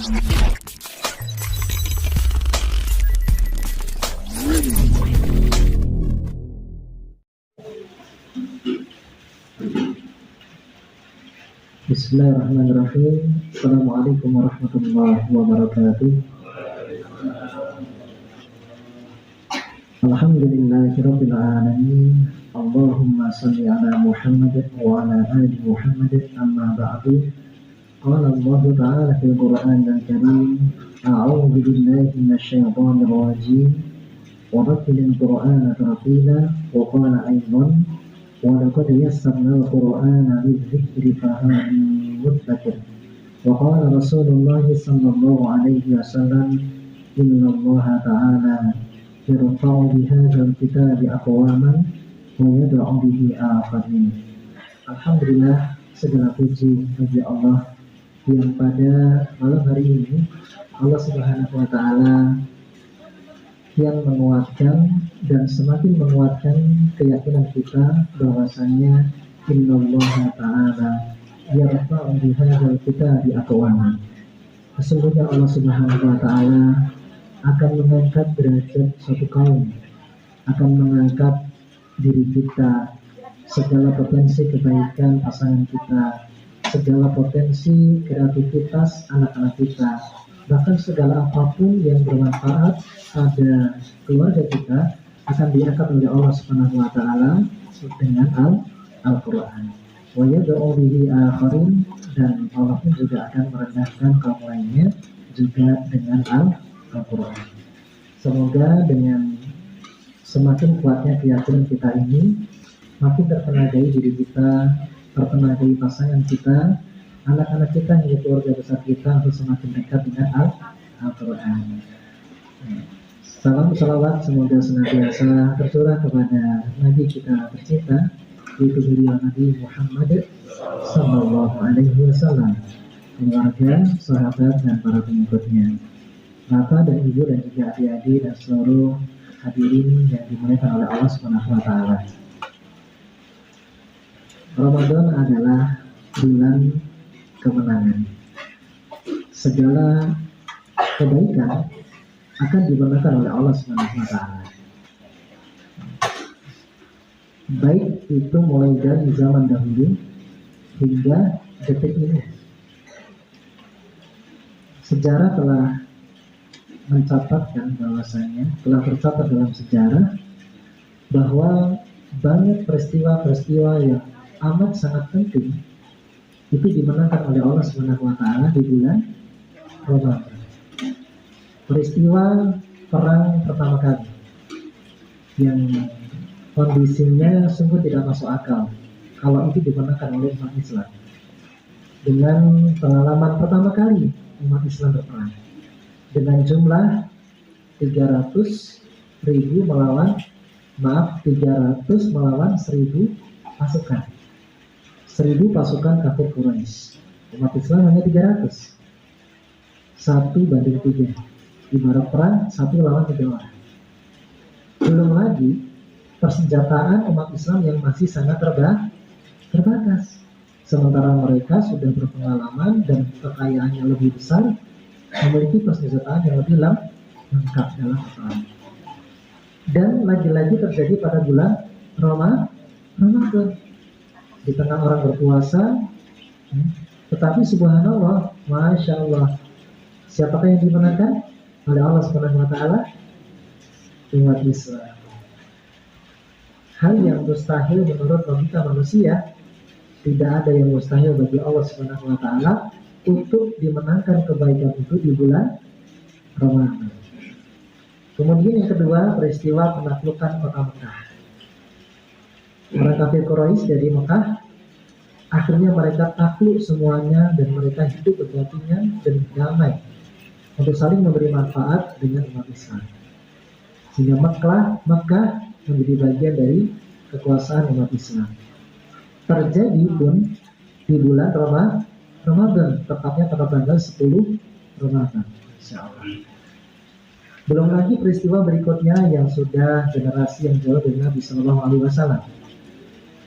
Bismillahirrahmanirrahim. Assalamualaikum warahmatullahi wabarakatuh. Alhamdulillahirabbil alamin. Allahumma shalli ala Muhammad wa ala ali Muhammad. Amma ba'du. Qala Allah ta'ala fil Qur'anil Karim, a'udzu billahi minasyaitonir rajim. Wa rattilil Qur'ana tartila. Wa qala aidan وَلَقَدْ يَسَّرْنَا الْقُرْآنَ لِلذِّكْرِ فَهَلْ مِن مُّدَّكِرٍ وَقَالَ رسول الله صلى الله عليه وسلم إن الله تعالى يرفع بهذا الكتاب أقواما ويدع به آخرين. Alhamdulillah, segala puji bagi Allah yang pada malam hari ini Allah Subhanahu wa Ta'ala yang menguatkan dan semakin menguatkan keyakinan kita bahwasanya innallaha ta'ala yarfa'u bihadzal kitabi aqwaman. Sesungguhnya Allah Subhanahu wa Ta'ala akan mengangkat derajat suatu kaum, akan mengangkat diri kita, segala potensi kebaikan pasangan kita, segala potensi kreativitas anak-anak kita, bahkan segala apapun yang bermanfaat pada keluarga kita akan diangkat oleh Allah Subhanahu wa Ta'ala dengan Al-Qur'an. Wa yad'u bihi akharin, dan Allah pun juga akan merendahkan kaum lainnya juga dengan Al-Qur'an. Semoga dengan semakin kuatnya keyakinan kita ini, makin tertenagai diri kita, tertenagai pasangan kita, anak-anak kita hingga keluarga besar kita untuk semakin dekat dengan Al-Qur'an. Salam salawat semoga senantiasa tercurah kepada Nabi kita tercinta, yaitu beliau Nabi Muhammad sallallahu alaihi wasallam, keluarga, sahabat dan para pengikutnya, bapak dan ibu dan juga adik-adik dan seluruh hadirin yang dimuliakan oleh Allah Subhanahu wa Ta'ala. Ramadan adalah bulan kemenangan. Segala kebaikan akan dibenarkan oleh Allah Subhanahu wa Ta'ala. Baik itu mulai dari zaman dahulu hingga detik ini. Sejarah telah mencatatkan bahwasanya, telah tercatat dalam sejarah bahwa banyak peristiwa-peristiwa yang amat sangat penting itu dimenangkan oleh Allah Subhanahu wa Ta'ala di bulan Ramadan. Peristiwa perang pertama kali yang kondisinya sungguh tidak masuk akal kalau itu dimenangkan oleh umat Islam, dengan pengalaman pertama kali umat Islam berperang dengan jumlah 300 melawan 1.000 pasukan. 1.000 pasukan kafir Quraisy. Umat Islam hanya 300. 1:3. Ibarat perang 1 lawan 3 orang. Belum lagi persenjataan umat Islam yang masih sangat terbatas. Sementara mereka sudah berpengalaman dan kekayaannya lebih besar, memiliki persenjataan yang lebih lengkap dalam perang. Dan lagi-lagi terjadi pada bulan Ramadan. Di tengah orang berpuasa, tetapi subhanallah, masya Allah, siapakah yang dimenangkan oleh Allah Subhanahu wa Ta'ala? Umat Islam. Hal yang mustahil menurut logika manusia, tidak ada yang mustahil bagi Allah Subhanahu wa Ta'ala untuk dimenangkan kebaikan itu di bulan Ramadan. Kemudian yang kedua, peristiwa penaklukan kota Mekah. Orang kafir Quraisy dari Mekah, akhirnya mereka takluk semuanya dan mereka hidup berdampingan dan damai untuk saling memberi manfaat dengan umat Islam, sehingga Mekah menjadi bagian dari kekuasaan umat Islam. Terjadi pun di bulan Ramadan, tepatnya pada tanggal 10 Ramadan, insyaallah. Belum lagi peristiwa berikutnya yang sudah generasi yang jauh dari Nabi Shallallahu Alaihi Wasallam,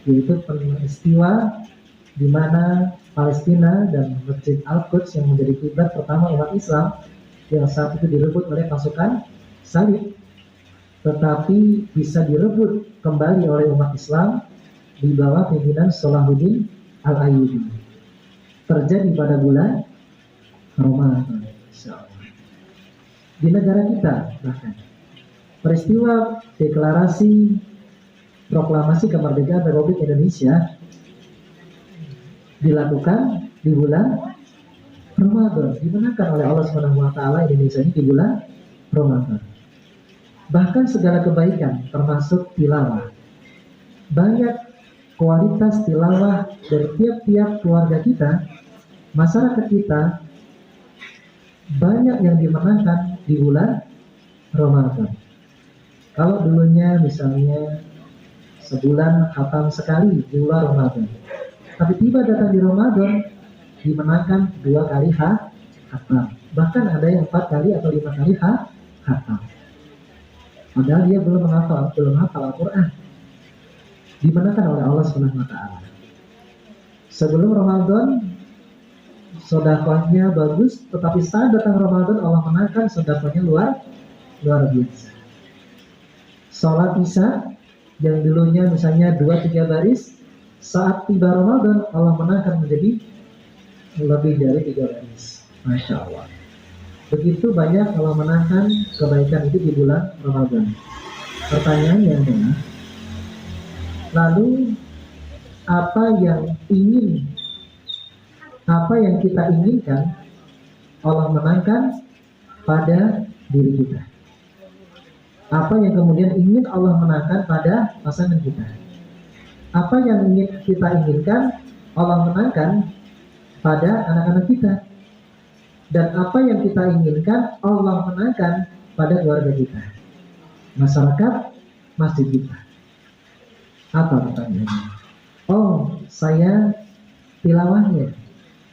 yaitu peristiwa di mana Palestina dan Masjid Al-Quds yang menjadi kiblat pertama umat Islam yang saat itu direbut oleh pasukan salib, tetapi bisa direbut kembali oleh umat Islam di bawah pimpinan Salahuddin Al-Ayyubi. Terjadi pada bulan Ramadan, insyaallah. Di negara kita bahkan peristiwa deklarasi proklamasi kemerdekaan Republik Indonesia dilakukan di bulan Ramadan, dimenangkan oleh Allah Subhanahu wa taala Indonesia ini di bulan Ramadan. Bahkan segala kebaikan termasuk tilawah, banyak kualitas tilawah dari tiap-tiap keluarga kita, masyarakat kita, banyak yang dimenangkan di bulan Ramadan. Kalau dulunya misalnya sebulan khatam sekali di bulan Ramadan, tapi tiba datang di Ramadan dimenangkan 2 kali khatam, bahkan ada yang 4 kali atau 5 kali khatam. Padahal dia belum hafal Al-Quran, dimenangkan oleh Allah Subhanahu wa taala. Sebelum Ramadan sedekahnya bagus, tetapi saat datang Ramadan Allah menangkan sedekahnya luar biasa. Salat Isya yang dulunya misalnya 2-3 baris, saat tiba Ramadan Allah menangkan menjadi lebih dari 3 baris. Masya Allah. Begitu banyak Allah menangkan kebaikan itu di bulan Ramadan. Pertanyaannya adalah, lalu apa yang kita inginkan Allah menangkan pada diri kita? Apa yang kemudian ingin Allah menangkan pada pasangan kita? Apa yang ingin kita inginkan Allah menangkan pada anak-anak kita? Dan apa yang kita inginkan Allah menangkan pada keluarga kita, masyarakat, masjid kita? Apa pertanyaannya? Oh, saya tilawahnya,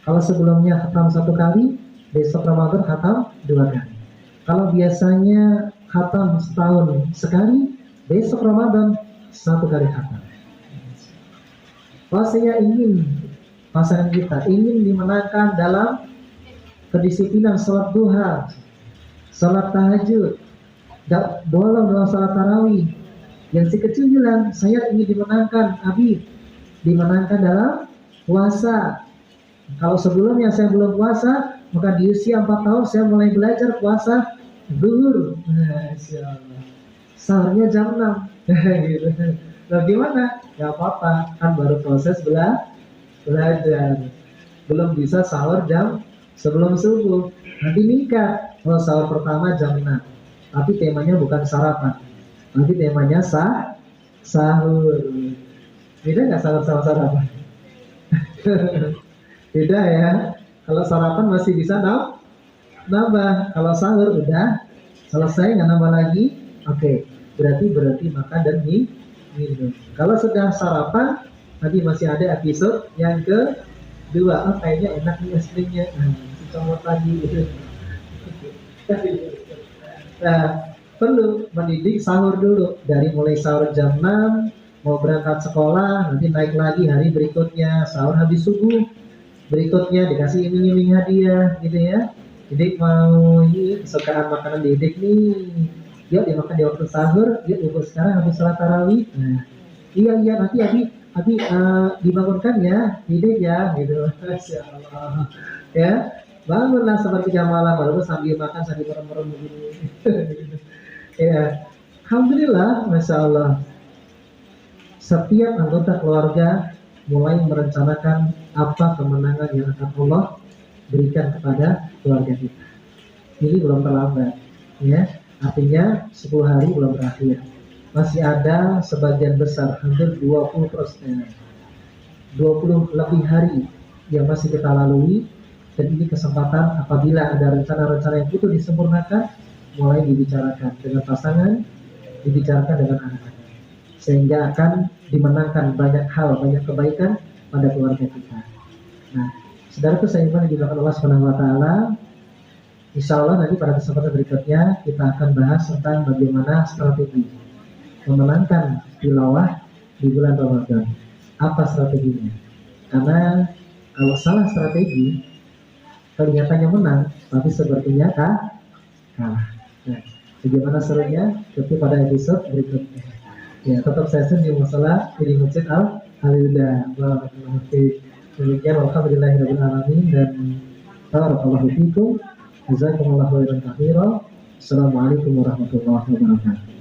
kalau sebelumnya khatam 1 kali, besok Ramadan khatam 2 kali. Kalau biasanya khatam setahun sekali, besok Ramadan 1 kali khatam. Kalau saya ingin pasangan kita ingin dimenangkan dalam kedisiplinan sholat duha, sholat tahajud, bolong dalam sholat tarawih. Yang si kecil bilang, saya ingin dimenangkan, Abi, dimenangkan dalam puasa. Kalau sebelumnya saya belum puasa, maka di usia 4 tahun saya mulai belajar puasa zuhur. Sahurnya jam 6. Gitu. Nah, gimana? Gak apa-apa, kan baru proses belajar. Belum bisa sahur jam sebelum subuh. Nanti nikah. Kalau sahur pertama jam 6. Tapi temanya bukan sarapan. Nanti temanya sahur. Beda nggak sahur sama sarapan? Beda ya. Kalau sarapan masih bisa nambah. Kalau sahur udah selesai, nggak nambah lagi. Oke, berarti makan dan minum. Kalau sudah sarapan, nanti masih ada episode yang kedua. Oh, kayaknya enak nih es krimnya. Comot lagi gitu. Nah, perlu mendidik sahur dulu. Dari mulai sahur jam 6, mau berangkat sekolah, nanti naik lagi hari berikutnya, sahur habis subuh, berikutnya dikasih iming-iming hadiah gitu ya. Didik mau ini kesukaan makanan didik nih, yuk dimakan di waktu sahur, yuk ibu sekarang habis sholat tarawih. Nah, iya nanti Abi dibangunkan ya, didik ya gitu. Masya Allah. Ya, bangunlah sepertiga malam, baru sambil makan sambil merem-merem begini. Ya, alhamdulillah, masya Allah. Setiap anggota keluarga mulai merencanakan apa kemenangan yang akan Allah berikan kepada keluarga kita. Ini belum terlambat, ya. Artinya 10 hari belum berakhir. Masih ada sebagian besar, hampir 20%, 20 lebih hari yang masih kita lalui. Dan ini kesempatan apabila ada rencana-rencana yang butuh disempurnakan, mulai dibicarakan dengan pasangan, dibicarakan dengan anak-anak, sehingga akan dimenangkan banyak hal, banyak kebaikan pada keluarga kita. Nah, saudaraku saya iman dimuliakan Allah Subhanahu wa taala. Insya Allah nanti pada kesempatan berikutnya kita akan bahas tentang bagaimana strategi memenangkan tilawah di bulan Ramadan. Apa strateginya? Karena Kalau salah strategi, kelihatannya menang, tapi sepertinya kalah. Nah, bagaimana serunya? Itu pada episode berikutnya. Ya, tetap saya senyum masalah di Masjid Al-Huda. Demikian, alhamdulillahirabbil alamin dan barakallahu fikum. Jazakumullahu khairan katsiran. Assalamualaikum warahmatullahi wabarakatuh.